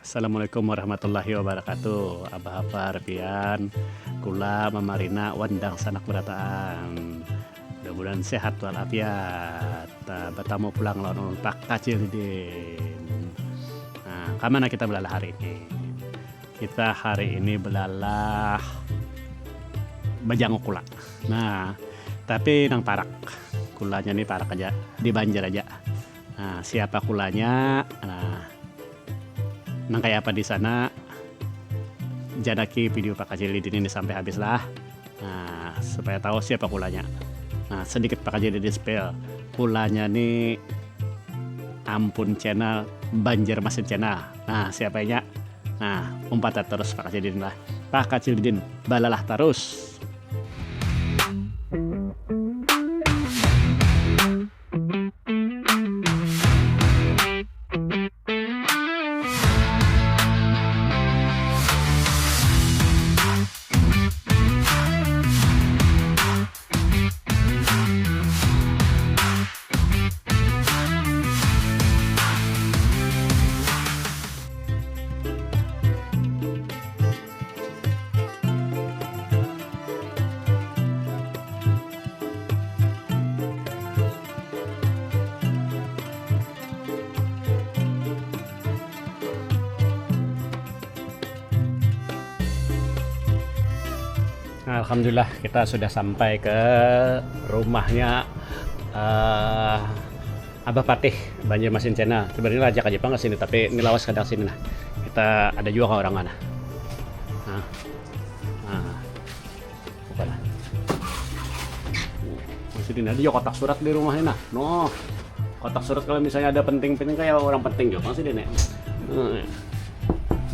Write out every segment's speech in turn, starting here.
Assalamualaikum warahmatullahi wabarakatuh. Abah apa Repian, kula Mamarina wandang sanak berataan. Mudah-mudahan sehat walafiat. Bertamu pulang lawan Pak Kacil Din. Nah, kemana kita belalah hari ini? Kita hari ini belalah Bajang kula. Nah, tapi nang parak. Kulanya nih parak aja, di Banjar aja. Nah, siapa kulanya? Nah, nang kayak apa di sana, janaki video Pak Kajilidin ini sampai habis lah. Nah, supaya tahu siapa kulanya. Nah, sedikit Pak Kajilidin spell. Kulanya nih Ampun channel, Banjarmasin channel. Nah, siapanya? Nah, umpat terus Pak Kajilidin lah. Pak Kajilidin, balalah terus. Alhamdulillah kita sudah sampai ke rumahnya Abah Patih Banjarmasin channel. Sebenarnya ajak aja nggak sini, tapi ini lawas kadang sini nah. Kita ada juga ke orang mana. Bukan lah. Masih ada juga kotak surat di rumahnya nah. No, kotak surat kalau misalnya ada penting-penting kayak orang penting juga masih deh nek.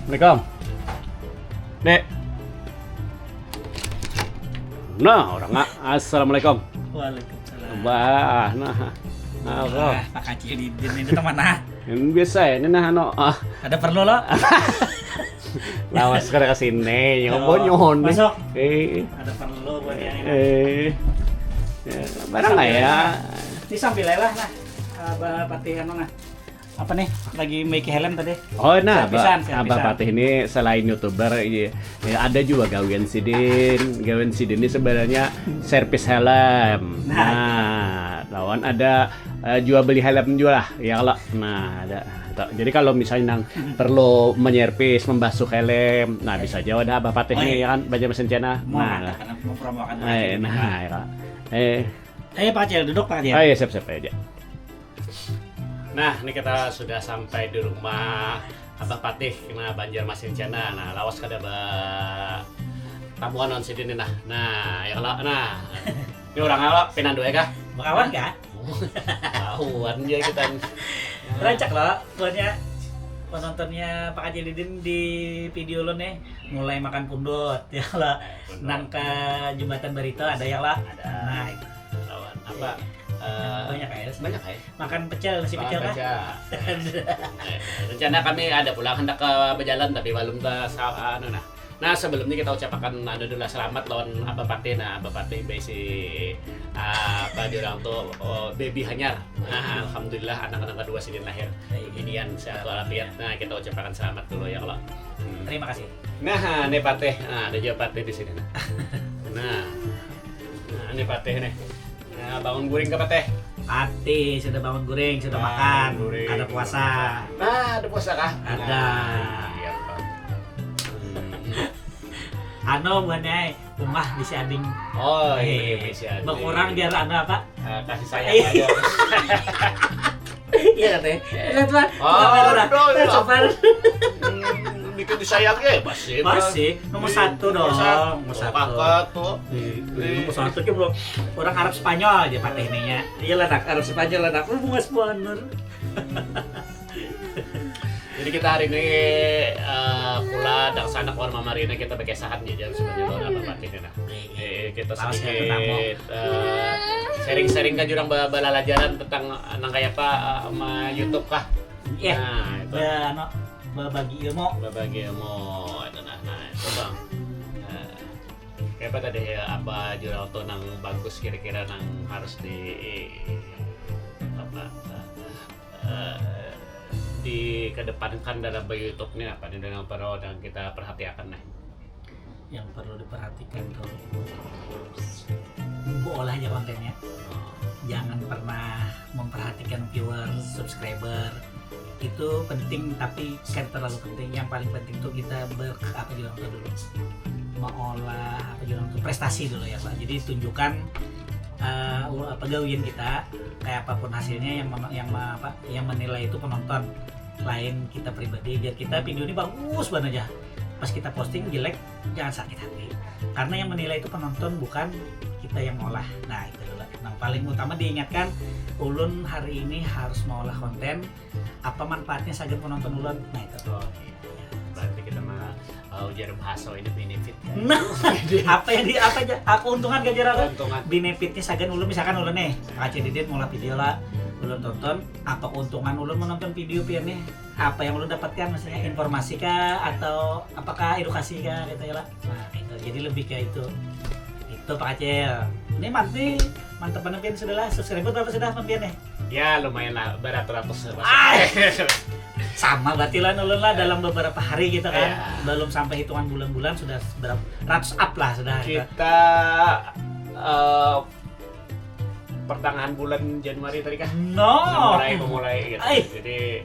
Assalamualaikum, Dek. Nah, orang nggak. Assalamualaikum. Waalaikumsalam. Bah, nah, Pak Kacilidin ini teman nah. Ini biasa ya, ini nah Ada perlu lo? lawas kada kesini, nyoba Masuk. Ada perlu buat yang ini. Barang nggak ya? Ini sambil lah nah. Abah Patih nah. Apa nih? Lagi make helm tadi. Oh, nah, Servisan. Abah Patih ini selain YouTuber, ya, ada juga gawean sidin. Gawean sidin ini sebenarnya servis helm. Nah, lawan ada jual beli helm juga lah, ya kalau. Nah, ada. Jadi kalau misalnya nang perlu menyervis, membasuh helm, nah bisa jauh ada Abah Patih nih ya kan, Banjarmasin channel. Nah, karena mau promokan. Nah, ya. Ayo Pak Kacil, duduk Pak Kacil. Ayo siap-siap aja. Nah, ini kita sudah sampai di rumah Abah Patih kena Banjarmasin channel. Nah, lawas kada tamuan non sini nah. Nah, ya kalau nah. Ini orang ala pinandu ya kah? Bakawan kah? Tahuan dia kita. Rancak lo, buatnya penontonnya Pak Kacilidin di video lo nih mulai makan pundut ya lah. Nang ke jembatan Barito ada ya lah. Ada. Nah, Lawan apa? banyak ya? Banyak ya? Makan pecel, nasi pecel kan? Rencana kami ada pulang hendak ke berjalan tapi belum anu nah. Nah, sebelumnya kita ucapkan dulu selamat lawan Abah Patih. Nah, Abah Patih besi apa di orang tuh baby hanyar. Nah, alhamdulillah anak-anak kedua sini lahir. Inian sehat walafiat. Nah, kita ucapkan selamat dulu ya Allah. Terima kasih. Nah, ini Patih. Nah, ada juga Patih di sini. Nah, ini Patih nih. Nah, bangun guring ke Patih. Patih sudah bangun guring, sudah makan. Guring. Ada puasa. Nah, ada puasa kah? Ada. Nah, iya, Pak. Ano buatnya rumah bisa ading. Oh, iya bisa. Berkurang biar ada apa? Kasih sayang aja. Iya katanya. Lihat Pak. Coba. Bikin disayang ya, Masih nomor satu dong. Nomor satu. Kakak tuh. Nomor satu kan bro. Orang Arab Spanyol aja Patih ininya. Iya lah Arab Spanyol lah. Bunga sponsor. Jadi kita hari ini pula dan sanak warna Mamarina kita pakai sahat nih jam sebenarnya lawan Abah Patih nah. Kita sedikit sharing-sharing kan jurang balala jalan tentang nang kayak apa sama YouTube kah? Iya. Nah, itu. Berbagi ilmu. Berbagi ilmu itu nah itu bang. Kayak apa tadi ya apa jurang tuh nang bagus kira-kira nang harus di apa dikedepankan dalam YouTube ini apa nih dengan perlu dan kita perhatikan nih? Yang perlu diperhatikan tuh olah aja kontennya, jangan pernah memperhatikan viewer, subscriber, itu penting tapi kan terlalu penting. Yang paling penting tuh kita dulu mengolah prestasi dulu ya Pak. Jadi tunjukkan pegawaian kita kayak apapun hasilnya, yang menilai itu penonton lain kita pribadi. Biar kita video ini bagus banget aja, pas kita posting jelek jangan sakit hati, karena yang menilai itu penonton bukan kita yang ngolah. Nah itu dulu yang paling utama diingatkan. Ulun hari ini harus mengolah konten, apa manfaatnya saja penonton ulun. Nah itu berarti kita mah ujar bahasa ini benefit kan? Nah, apa keuntungan gak jarang? Keuntungan. Benefitnya sagan ulun, misalkan ulun nih Kak Didin ngolah video lah, ulun tonton, apa keuntungan ulun menonton video pian nih? Apa yang ulun dapatkan, misalnya informasi kah atau apakah edukasi kah gitu ya lah. Nah itu jadi lebih kayak itu Pak Acel. Ini mantap pian sudah lah. Subscriber berapa sudah pian nih? Ya lumayan lah, beratus-ratus. Sama berarti lah ulun lah dalam beberapa hari gitu kan. Ya. Belum sampai hitungan bulan-bulan sudah berapa ratus up lah sudah. Kita pertengahan bulan Januari tadi kan memulai gitu. Jadi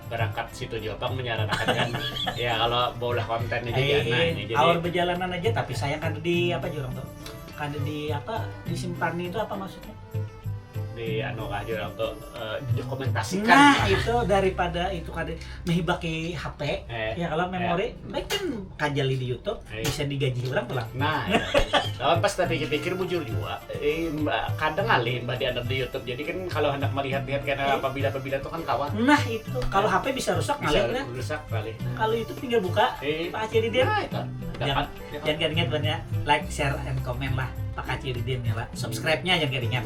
berangkat situ Jepang menyarankan kan ya kalau boleh konten aja ini jadi awal perjalanan aja, tapi saya kan di apa jurang tuh, kan di apa disimpan itu apa maksudnya di aja untuk dokumentasikan. Nah itu daripada itu kan mehibaki HP ya, kalau memori baik kan kajali di YouTube bisa digaji orang pulang. Nah kalau pas tadi pikir bujur juga kadang alih mbak dianggap di YouTube, jadi kan kalau hendak melihat-lihat karena apabila itu kan kawan. Nah itu kalau HP bisa rusak ngalih kan, rusak kali. Kalau YouTube tinggal buka Pak Aceh Didin. Jangan ingat banyak like, share, and comment lah Pak Aceh Didin ya Pak. Subscribe-nya jangan ingat.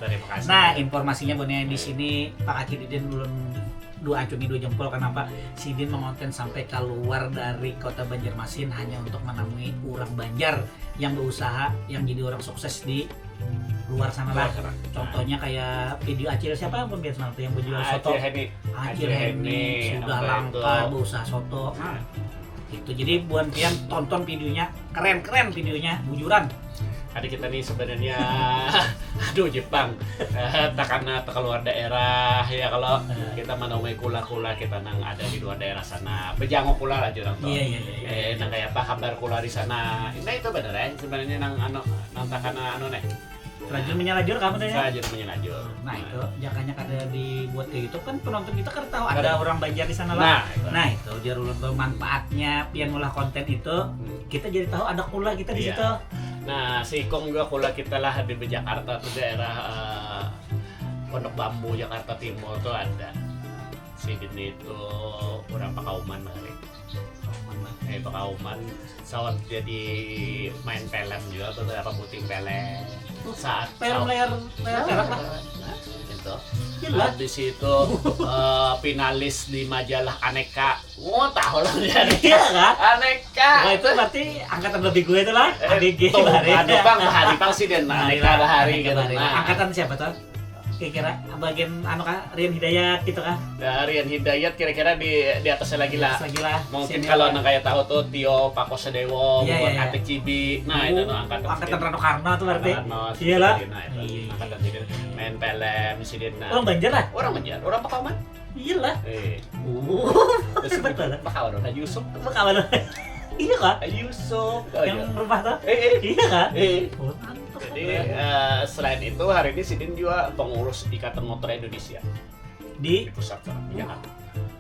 Terima kasih. Nah informasinya bener di sini Pak Aceh Didin belum dua jempol. Kenapa? Sidin mengonten sampai keluar dari kota Banjarmasin hanya untuk menemui orang Banjar yang berusaha, yang jadi orang sukses di luar sana lah. Contohnya kayak video Acil siapa pun biasa yang berjual soto. Acil Heni sudah langka berusaha soto. Nah, itu jadi buat pian tonton videonya, keren videonya, bujuran. Adik kita nih sebenarnya aduh Jepang tak karena keluar daerah ya, kalau kita menemui kula-kula kita nang ada di luar daerah sana bejangok kula lah jurang tuh. Iya. Nang kayak apa kabar kula di sana. Nah itu bener sebenarnya nang takana nih. Rajin menyelajur kamu tanya. Rajin menyelajur. Nah itu jakanya kada dibuat kayak gitu kan, penonton kita kan tahu ada orang Banjar di sana lah. Nah itu biar ulun manfaatnya pian ngolah konten itu kita jadi tahu ada kula kita di situ. Nah si Kong juga kula kita lah di Jakarta tuh daerah Pondok Bambu Jakarta Timur tuh ada. Si Dini itu orang Pakauman hari. Pakauman sawat jadi main film juga tuh apa puting pelem. Saat layar perak lah. Itu. Di situ finalis di majalah Aneka. Tahu lah dia. Iya kan? Aneka. Nah itu berarti angkatan lebih gue itu lah. ADG Bang hari Bang sih dan Aneka hari gitu. Angkatan siapa tuh? Kira-kira bagian Rian Hidayat gitu kan? Rian Hidayat kira-kira di atasnya lagi lah. Mungkin sini kalau kayak tahu tuh Tio Pako Sedewo, Ate Cibi. Nah itu angkatan Rano Karno tuh berarti. Iya lah. Angkatan sini main film sini. Orang Banjar lah. Orang Banjar, orang Pakauman. Iya lah. Terus betul. Pakauman ada Yusuf. Pakauman. Iya kan? Yusuf. Yang rumah tuh. Iya kan? Jadi selain itu hari ini Sidin juga pengurus Ikatan Motor Indonesia di pusat Jakarta.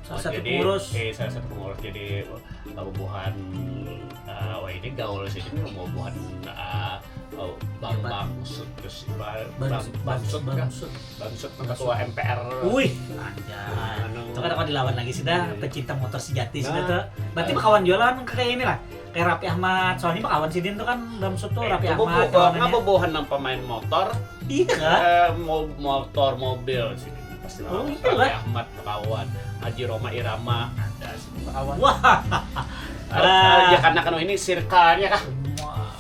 Salah satu pengurus. Salah satu pengurus, jadi bubuhan ini gaul Sidin bubuhan Bambang terus Bamsud ketua MPR. Wih, anjay. Itu kan kalau dilawan lagi sudah pecinta motor sejati sudah tuh. Berarti kawan jualan kayak ini lah. Kayak Raffi Ahmad, soalnya kawan Sidin tuh kan Bamsud tuh Raffi Ahmad. Bobohan ng pemain motor. Iya. Motor mobil Sidin pasti Raffi Ahmad kawan. Haji Roma Irama ada kawan. Wah. Ya karena ini sirkanya kah?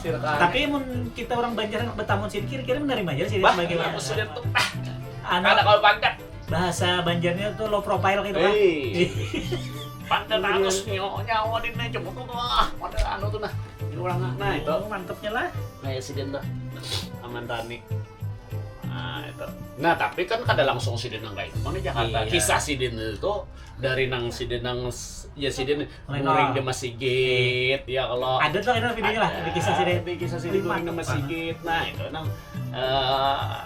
Tapi kita orang Banjar anak Betamun sini kira-kira menerima aja sih sebagai orang sudah tuh. Anak kalau bangga bahasa Banjarnya tuh low profile gitu kan. Pandan halus nyawa di na jemput tuh pada anu tuh nah. Ini orang nah itu. Mantepnya lah. Kayak Siden tuh. Aman Tani. Nah itu. Nah tapi kan kada langsung Siden nang kayak mana Jakarta. Iya. Kisah Siden itu dari nang Siden nang ya Siden Mulai nguring di Masjid ya kalau Ada tuh ini videonya lah di kisah sini. di kisah Siden nguring di Masjid. Nah itu nang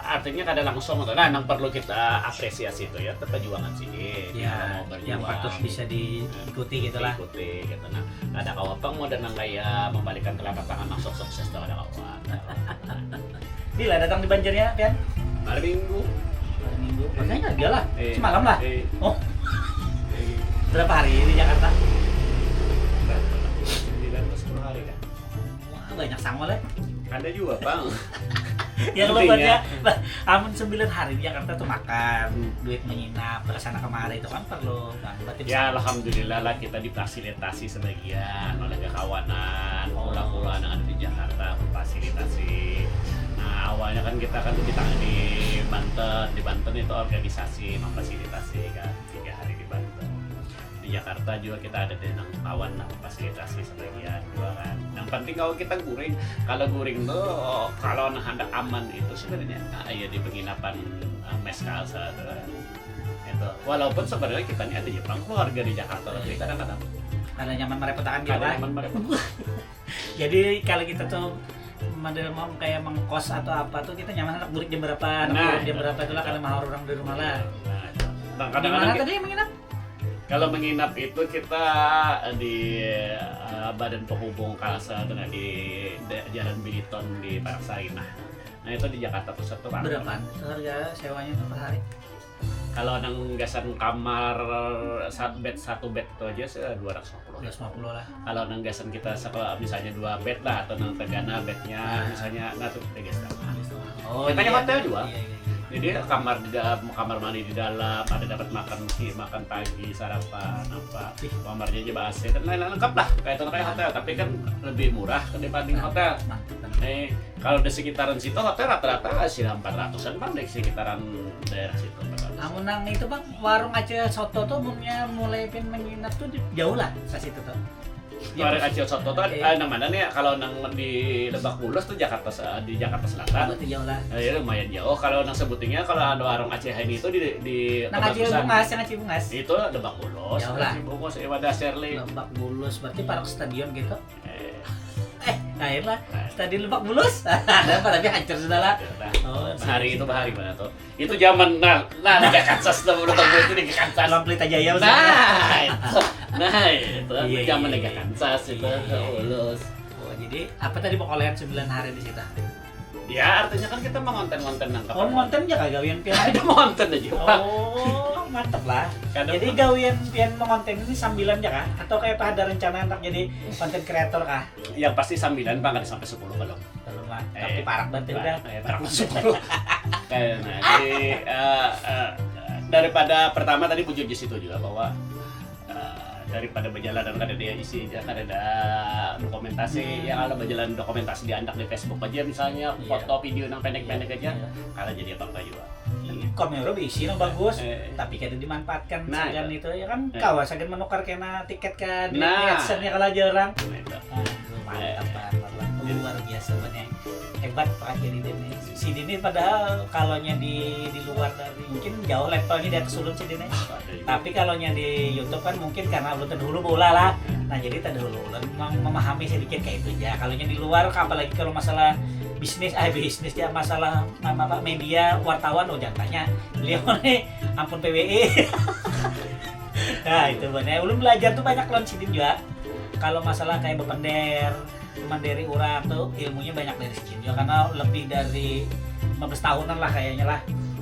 artinya kada langsung tuh. Nah nang perlu kita apresiasi itu ya perjuangan Siden. Ya, Mau yang berjuang. patut bisa diikuti gitu lah. Ikuti gitu nah ada kawapang mau dan nang kayak membalikan telapak tangan masuk sukses tuh ada kawan. Bila datang di Banjarnya, Pian? Hari Minggu. Hari Minggu. Makanya dia lah. Eh. Semalam lah. Eh. Oh, Eh. berapa hari di Jakarta? 9-10 hari kan. Wah, banyak sangol ya. Ada juga bang. Yang lo Intinya- baca, amun 9 hari di Jakarta tuh makan, duit menginap, kesana kemari itu kan perlu kan. Berarti Ya alhamdulillah lah kita difasilitasi sebagian oleh kawanan pulau-pulau yang ada di Jakarta fasilitasi. Nah awalnya kan kita kan di Banten itu organisasi memfasilitasi kan 3 hari di Banten. Di Jakarta juga kita ada dengan kawan fasilitasi sebagian juga kan. Yang penting kalau kita kalau guring tuh kalau hendak aman itu sebenarnya ya di penginapan mes kalsa tuh. Itu walaupun sebenarnya kita ini ada Jepang keluarga di Jakarta tapi kadang-kadang ada nyaman merepotkan gitu ada lah. teman mereka. Jadi kalau kita tuh model mau kayak mengkos atau apa tuh kita nyaman anak burik jam berapa, anak Nah, burik jam itu. berapa itulah karena mahal orang di rumah lah. Nah, Di kadang-kadang mana tadi yang menginap? kalau menginap itu kita di Badan Penghubung Kalsa dengan di Jalan Biliton di Paraksari. Nah itu di Jakarta Pusat tuh Pak. Berapa harga sewanya tuh per hari? Kalau nang gasan kamar satu bed itu aja sih 250. 250 lah. Kalau nang gasan kita misalnya 2 bed lah atau nang tegana bednya misalnya nah tuh tiga setengah. Oh, Kita iya. hotel juga. Iya, iya. Jadi kamar di dalam, kamar mandi di dalam, ada dapat makan pagi, sarapan, apa, kamarnya aja AC dan lain-lain lengkap lah kayak hotel, tapi kan lebih murah dibanding hotel. Mantap. Kalau di sekitaran situ hotel rata-rata sih 400-an bang di sekitaran daerah situ. Namun nang itu bang, warung Aceh Soto tuh umumnya mulai menginap tuh jauh lah ke situ tuh. Warung Aceh Soto tuh nang mana nih? Kalau nang di Lebak Bulus tuh di Jakarta Selatan. Berarti jauh lah. Ya lumayan jauh. Kalau nang sebutingnya kalau ada warung Aceh ini itu di Nang Aceh Bungas, yang Aceh Bungas. itu Lebak Bulus. Jauh lah. Aceh Bungas, Iwadah Sherly. Lebak Bulus, berarti parok stadion gitu. Eh, Air lah, stadion Lebak Bulus. Ada apa tapi hancur sudah lah. Oh, Bahari itu Bahari mana tuh? Itu zaman Liga Kansas tuh udah tahu itu Liga Kansas. Salam Pelita Jaya Itu Iya, zaman iya, Liga iya. Kansas itu Iya, iya. lulus. Oh, jadi apa tadi pokolehan 9 hari di situ? Ya artinya kan kita mengonten-konten nangkap. Oh, ngonten ya gawian pian. Ada mengonten aja Pak. Oh, mantep lah. Kadang Jadi gawian pian mengonten ini sambilan ya kah? Atau kayak ada rencana untuk jadi konten kreator kah? yang pasti 9 Bang ada sampai 10 belum. Belum lah. Tapi parah banget udah. Parah masuk 10. Karena jadi daripada pertama tadi puji di situ juga bahwa daripada berjalan dan kada dia isi kan ada dokumentasi yang ada berjalan dokumentasi diandak di Facebook aja misalnya foto video yang pendek-pendek aja kalau jadi apa juga Kamera isi yang bagus, Eh. tapi kada dimanfaatkan Nah, sagan itu ya kan Eh. kawas sagan menukar kena tiket kan di Nah. adsense kalau jarang. nah, itu. Mantap banget lah, luar biasa banget. Hebat Pak jadi Dini. Si Dini padahal kalaunya di luar dari mungkin jauh levelnya di atas ulun si Dini. Tapi kalaunya di YouTube kan mungkin karena ulun terdahulu bola lah. Nah jadi terdahulu ulun memahami sedikit kayak itu aja. Kalaunya di luar apalagi kalau masalah bisnis ya masalah apa media wartawan jangan tanya. Beliau nih ampun PWI. Nah itu benar. Ulun belajar tuh banyak lawan si Dini juga. Kalau masalah kayak bepender mandiri orang tuh ilmunya banyak dari sini juga karena lebih dari 15 tahunan lah kayaknya lah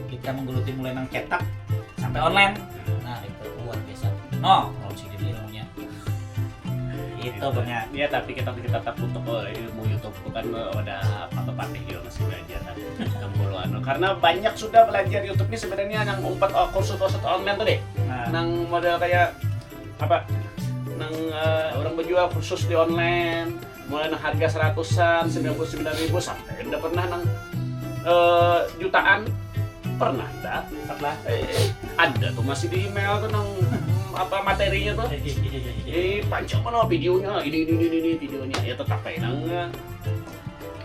kita menggeluti mulai nang cetak sampai online. Nah itu luar biasa. No, kalau sih ilmunya itu banyak. Ya tapi kita tetap untuk ilmu YouTube bukan ada apa-apa juga masih belajar kan. Karena banyak sudah belajar YouTube ini sebenarnya yang umpat kursus online tuh deh. Nah, Nang model kayak apa? Nang orang berjual kursus di online mulai nang harga 100-an, 99.000 sampai udah pernah nang jutaan pernah ada. Pernah. Ada tuh masih di email tuh nang apa materinya tuh. Panjang mana videonya, ini videonya ya tetap nang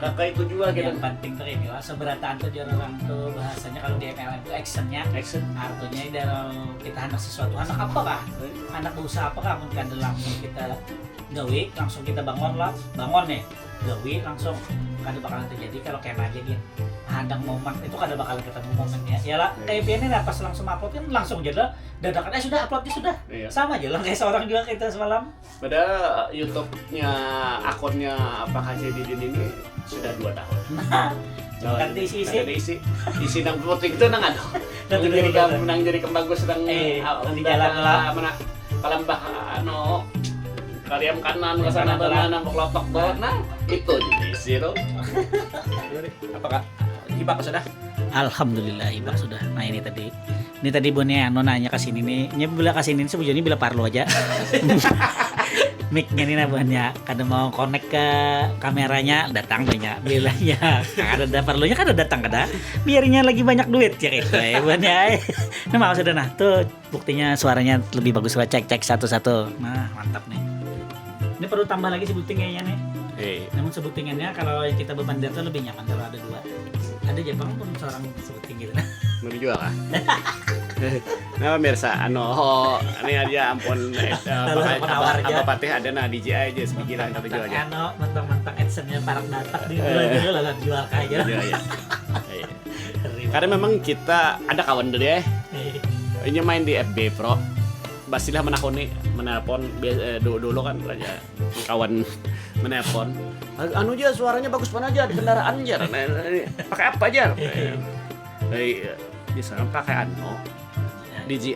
kakak itu juga gitu. Yang penting tuh inilah seberataan tuh jangan orang tuh bahasanya kalau di MLM itu actionnya. Action. Artinya dalam kita hendak sesuatu, anak apa kah? Anak usaha apa kah? Mungkin langsung kita gawe, langsung kita bangun nih, gawe langsung kada bakalan terjadi kalau kayak aja gitu. Hadang momen itu kada bakalan ketemu momennya. Ya lah, kayak ini lah pas langsung upload kan langsung aja lah, dadakan sudah uploadnya sudah. Iya. Sama aja lah kayak seorang juga kita semalam. Pada YouTube-nya akunnya Pak Haji Didin ini sudah 2 tahun. Nah, kan diisi. Isi nang putih itu nang ano. Nang jadi kembagus nang di jalan lah. Mana kalambah ano kaliam kanan ke sana nang kelotok banget. Nah, itu diisi tuh. Apakah hibak sudah? Alhamdulillah ibak sudah. Nah ini tadi Bonya Ano nanya ke sini nih. Nya bila ke sini sebujurnya bila parlo aja. Mic-nya nih nabahnya kada mau connect ke kameranya datang banyak bilanya kada parlonya kada datang kada biarnya lagi banyak duit ya gitu ya Bonya. Nah maksudnya nah tuh buktinya suaranya lebih bagus lah cek satu-satu. Nah mantap nih. Ini perlu tambah lagi sebuting kayaknya nih. Namun sebutingannya kalau kita beban tuh lebih nyaman kalau ada 2. Ada Jepang pun seorang sebuting gitu. Mau dijual kah? Nah pemirsa, ini aja ampun apa patih ada nah DJI aja sepikiran kita jual aja. Mentang-mentang adsense-nya parang datak di bulan lah jual aja. Iya. Karena memang kita ada kawan dulu ya. Ini main di FB Pro. Basilah menelpon dulu kan aja kawan menelpon. Anu aja suaranya bagus banget aja di kendaraan aja. Pakai apa aja? Di sana pakai DJI.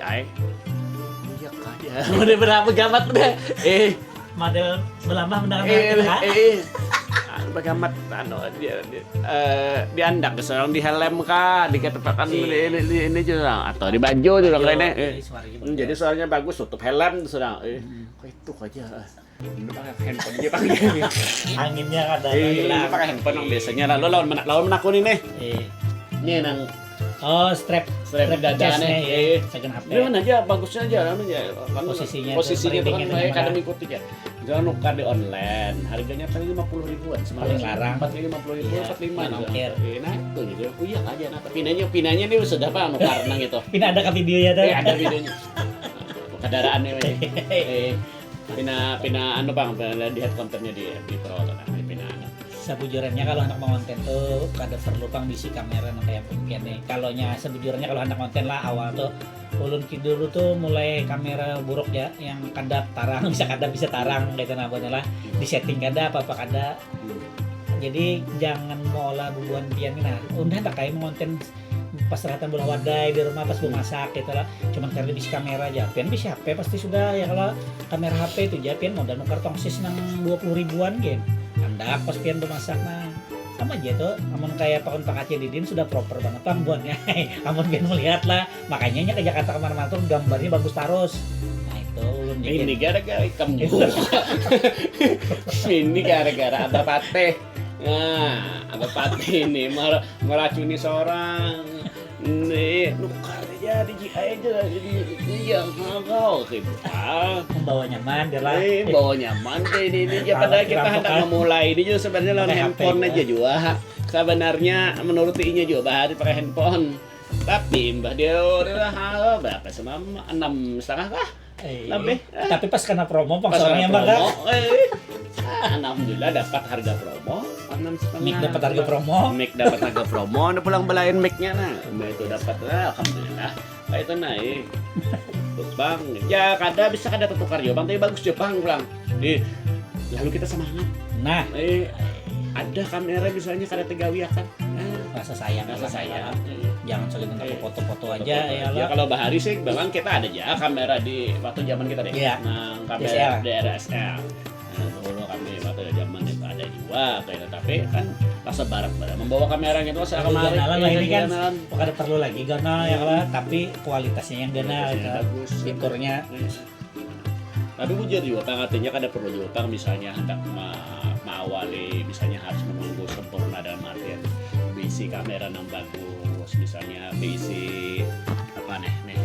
Iya kaya. Udah berapa gamat udah? Model belambah mendengar bagamat dia diandak seorang di helm kah dikatakan ini juga atau di baju juga kayaknya jadi suaranya bagus tutup helm sedang itu aja ini pakai handphone aja pakai anginnya ada pakai handphone yang biasanya lawan menakuni nih ini nang strap dada nih second HP gimana aja bagusnya aja posisinya itu kan kayak kadang ikuti ya jangan nukar di online harganya paling 50 ribuan semalam larang 50 ribu 45 nah itu gitu iya aja nah pinanya ini sudah apa nukar nang itu pina ada ke videonya tuh ada videonya kendaraan pina anu bang lihat kontennya di Pro nah pina sebujurnya kalau anak mau konten tuh kada perlu pang bisi kamera nang kayak mungkin nih kalaunya sebujurnya kalau anak konten lah awal tuh ulun dulu tuh mulai kamera buruk ya yang kada tarang bisa tarang gitu nabanya lah di setting kada apa kada jadi jangan mau olah bubuan pian nah udah tak kayak konten pas ratan bola wadai di rumah pas masak gitu lah cuman karena bisa kamera aja pian bisa HP pasti sudah ya kalau kamera HP itu aja pian modal nukar tongsis nang 20 ribuan gitu anda pas pian bemasak nah sama aja tuh amun kayak pakun Pak Aceh Didin sudah proper banget pangbuannya amun pian melihat lah makanya nya ke Jakarta kemana-mana tuh gambarnya bagus terus nah itu ulun ini gara-gara ikan ini gara-gara ada pateh nah ada pateh ini meracuni seorang nih nukar aja DJI aja jadi yang kau gitu membawa nyaman dia lah bawa nyaman ini ya pada kita hendak memulai ini juga sebenarnya lawan handphone aja juga sebenarnya menurut inya juga bahari pakai handphone tapi mbah dia udah berapa semam 6,5 kah lebih tapi pas kena promo pangsornya mbak alhamdulillah dapat harga promo 6,5 mic dapat harga promo udah pulang belain mic-nya nah itu dapat alhamdulillah itu naik bang ya kada tertukar juga bang tapi bagus juga bang pulang lalu kita semangat nah ada kamera misalnya kada tegawi akan rasa sayang jangan saling untuk foto-foto aja ya kalau bahari sih bang kita ada aja kamera di waktu zaman kita deh nah kamera DSLR dulu kami waktu zaman itu ada juga kayak tapi kan rasa barat membawa kamera gitu saya kemarin ini kan kada perlu lagi ganal ya lah tapi kualitasnya yang ganal bagus fiturnya tapi bujur juga artinya kada perlu juga misalnya hendak mengawali misalnya harus menunggu sempurna dalam artian bisi kamera yang bagus terus misalnya diisi apa nih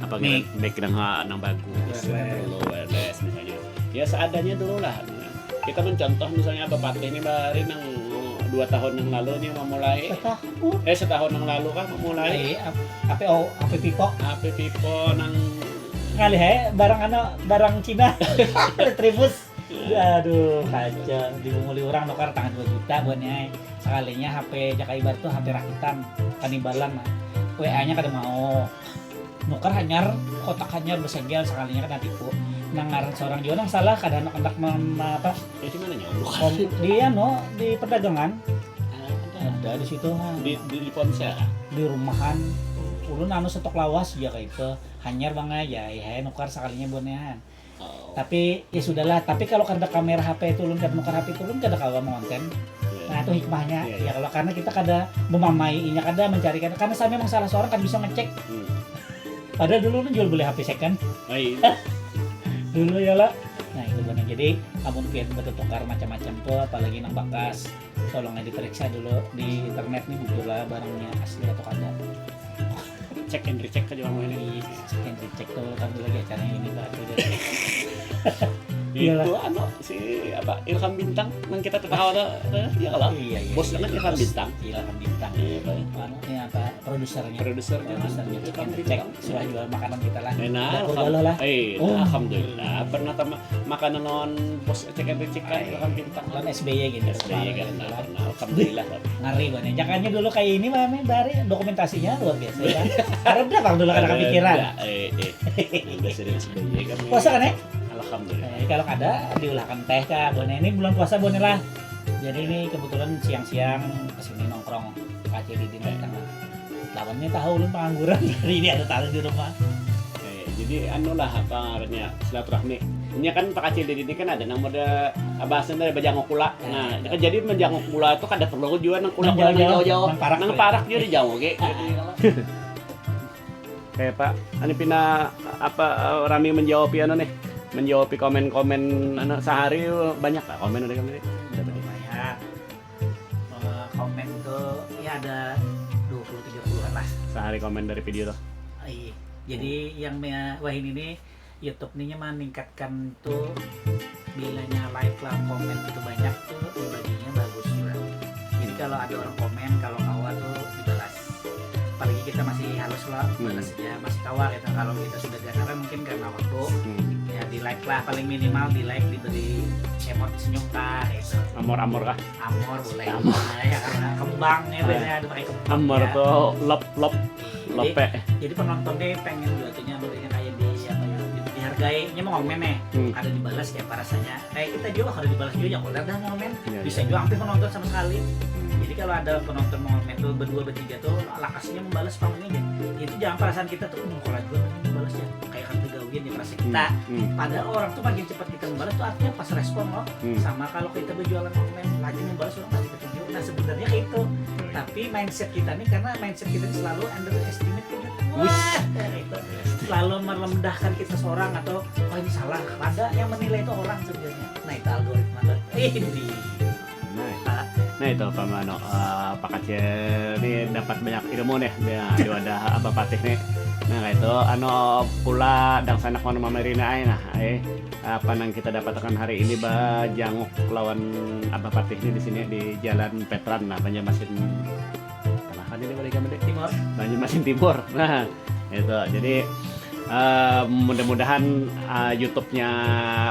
apa Mic. mic nang bagus wireless misalnya ya seadanya dulu lah. Nah, kita mencontoh misalnya Abah Patih ini baru nang 2 tahun yang lalu nih memulai setahun yang lalu kan memulai apa pipo nang kali barang Cina Retribus. Aduh kacau dimulai orang nukar tangan 2 juta buatnya sekalinya HP Jaka Ibar tuh HP rakitan kanibalan nah. WA nya kada mau nukar hanyar kotak hanyar bersegel sekalinya kan tipu nangaran seorang juga salah kada anak apa di mana dia di perdagangan ada di situ di ponsel di rumahan ulun anu stok lawas ya kayak itu hanyar bang aja ya nukar sekalinya buatnya. Tapi ya sudahlah, tapi kalau kada kamera HP itu ulun kada nukar HP itu ulun kada kawa konten. Nah itu hikmahnya ya kalau karena kita kada memamainya kada mencari karena saya memang salah seorang kan bisa ngecek. Padahal dulu ulun jual beli HP second. Dulu ya lah. Nah itu benar jadi amun pian betul tukar macam-macam tuh apalagi nang bakas tolong diperiksa dulu di internet nih betul lah barangnya asli atau kada. Cek and recheck aja orang ini. Cek and recheck tuh kan lagi acaranya ini Pak. Itu si apa Ilham Bintang yang kita ketawa ya kalau bos kan Ilham Bintang. Ilham Bintang. Ini apa produsernya Cek and recheck sudah jual makanan kita lah. Alhamdulillah. Alhamdulillah pernah makanan non bos Cek and recheck kan Ilham Bintang lan SBY gitu. SBY kan alhamdulillah. Ngeri banget. Jangannya dulu kayak ini mah dari dokumentasinya luar biasa ya. Karena udah Bang dulu kada kepikiran. Udah sering SBY kan. Puasa kan ya? Alhamdulillah. Kalau ada diulahkan teh kak, bonnya ini bulan puasa bonnya lah. Jadi ini kebetulan siang-siang kesini nongkrong Pak Ciri di tengah. Lawannya tahu lu pengangguran, jadi ini ada tahu di rumah. Jadi lah apa namanya silaturahmi. Ini kan Pak Acil ini kan ada namanya bahasan dari bajangok kula. Nah, jadi menjangok kula itu kada perlu juga nang kula jauh-jauh. Nang parak dia jauh ge. Kayak Pak, ani pina apa rami menjawab nih. Menjawab komen-komen sehari banyak lah komen udah kami lumayan komen tuh ya ada 20-30an lah sehari komen dari video tuh. Iya. Jadi yang Wahin ini YouTube nya meningkatkan tuh bilanya like lah komen itu banyak tuh baginya bagus juga. Jadi kalau ada orang komen kalau kawa tuh dibalas. Apalagi kita masih halus lah balas aja masih kawa gitu. Kalau kita sudah ganaran mungkin karena waktu ya di like lah paling minimal di like diberi emot senyum kah gitu. Amor kah? Amor boleh. Ya karena kembangnya biasanya ada pakai kembang. Amor ya. Tuh lope. Jadi penonton deh pengen jatuhnya mulainya kayak di apa ya dihargai. Nya mau ngomen nih. Ada dibalas kayak apa rasanya. Kayak kita juga kalau dibalas juga jangan udah ngomen. Bisa juga hampir penonton sama sekali. Jadi kalau ada penonton ngomen tuh berdua bertiga tuh lakasnya membalas panggung aja. Itu jangan perasaan kita tuh kalau gue membalas ya kayak kan gawian ya perasaan kita. Padahal orang tuh makin cepat kita membalas tuh artinya pas respon loh. Sama kalau kita berjualan online lagi membalas orang pasti ketunjuk. Nah sebenarnya kayak itu. Tapi mindset kita nih karena mindset kita ini selalu underestimate gitu. Wah, itu selalu merendahkan kita seorang atau oh ini salah. Ada yang menilai itu orang sebenarnya. Nah itu algoritma tuh. Ini. Nah itu Pak Mano, Pak Kacil ini dapat banyak ilmu nih di wadah Abah Patih nih. Nah itu pula dang sanak mana mamerina nah apa yang kita dapatkan hari ini janguk lawan Abah Patih ini di sini di Jalan Petran nah Banjarmasin tengah kan ini balik kami timur Banjarmasin Timur. Nah itu jadi mudah-mudahan YouTube-nya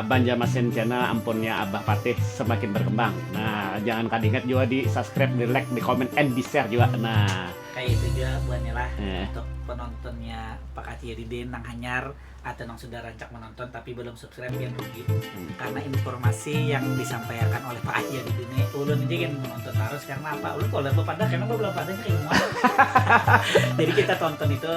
Banjarmasin Channel ampunnya Abah Patih semakin berkembang. Nah, jangan kadingat juga di subscribe, di like, di comment, and di share juga. Nah, kayak itu juga buatnya lah untuk penontonnya Pak Kacil di nang hanyar atau nang sudah rancak menonton tapi belum subscribe yang rugi. Karena informasi yang disampaikan oleh Pak Kacil di dunia ulun aja kan menonton terus karena apa? Ulun kalau belum pada karena belum padanya kayak gimana. Jadi kita tonton itu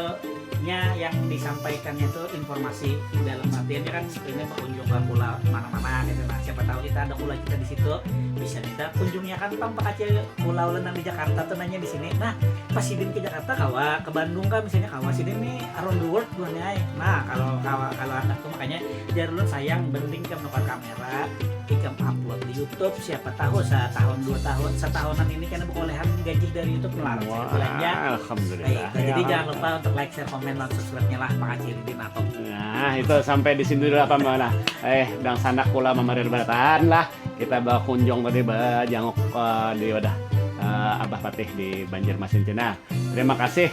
yang disampaikannya itu informasi dalam artiannya kan sebenarnya berkunjung ke pulau mana-mana gitu. Nah siapa tahu kita ada pulau kita di situ bisa minta kunjungnya kan Pak Kacil pulau lenang di Jakarta tuh nanya di sini. Nah pas Sidin ke Jakarta kawa ke Bandung kan misalnya kawa Sidin nih around the world duanya. Nah kalau kalau anak tuh makanya jarulun sayang mending ke nuker kamera ikam upload di YouTube, siapa tahu setahun 2 tahun setahunan ini karena bolehan gaji dari YouTube melarang saya belanja. Alhamdulillah. Baik, jadi Ya, jangan lupa untuk like, share, komen, dan subscribe-nya lah Pak Cilidin atau Nah, itu sampai di sini dulu apa mana? Dan sanak kula mamarir barataan lah. Kita bawa kunjung tadi jangok di wadah Abah Patih di Banjarmasin Cina. Terima kasih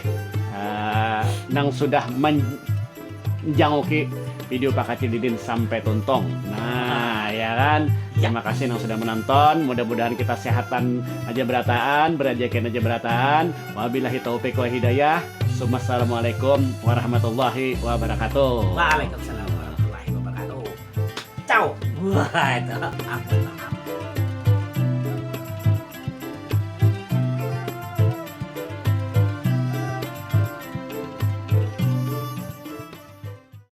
nang sudah menjangkoki video Pak Cilidin sampai tuntung. Nah, ya kan? Terima kasih yang sudah menonton. Mudah-mudahan kita sehatan aja berataan, berajakan aja berataan. Wabillahi taufiq wa hidayah. Assalamualaikum warahmatullahi wabarakatuh. Waalaikumsalam warahmatullahi wabarakatuh. Ciao. Wah, itu ampun.